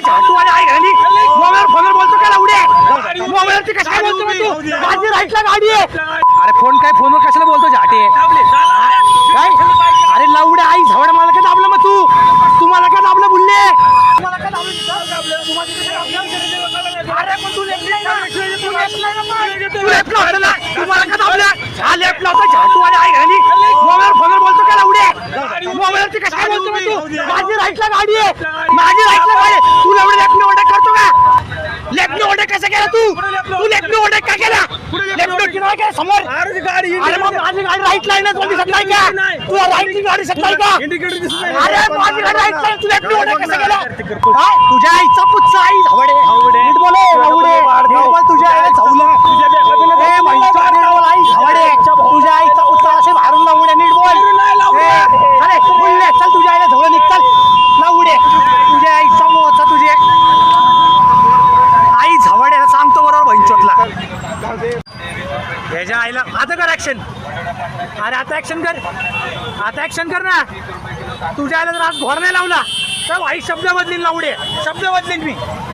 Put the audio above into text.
झाटूवाले आहे घाली मोबाईल फोनवर बोलतो का लावडे मोबाईलची कशाला बोलतो तू माझी राईटला गाडी आहे अरे फोन काय फोनवर कशाला बोलतो झाटे काय अरे लावडे आई झावड मला काय दाबलं मग तू मला काय दाबलं बोलले मला काय दाबलं अरे पण तू लेफ्ट होता ना तुम्हाला काय दाबलं हा लेफ्ट होता झाटूवाले आहे घाली मोबाईल फोनवर बोलतो का लावडे मोबाईलची कशाला बोलतो तू माझी राईटला गाडी आहे माझी राईटला गाडी तू एवढे लेफ्ट ओढे करतो का लेफ्ट ओढे कसं केला तू लेफ्ट ओढे का केला लेफ्ट किनारा काय समोर अरे मग माझी गाडी राईट लाईनच मध्ये शकलाय का तू राईटची गाडी शकलाय का अरे माझी गाडी राईट लाईन तू लेफ्ट ओढे कसं केला तुझ्या आईचा पुच्चा आई झावडे नीट बोल लावडे नीट बोल तुझ्या आईला झावलं ए म्हणतो आई झावडे तुझ्या आईचा पुच्चा असे बाहेरून लावडे नीट बोल अरे बोलले चल तुझ्या आईला झावलं निघ चल लावडे तुझ्या आईचा मोचा तुझे आई झावड्याला सांगतो बरोबर भंचोतला ह्याच्या आईला आता कर ऍक्शन अरे आता ऍक्शन कर ना तुझ्या आईला जर आज घोर नाही लावला तर वाईट शब्द बदलीन लावडे शब्द बदलीन मी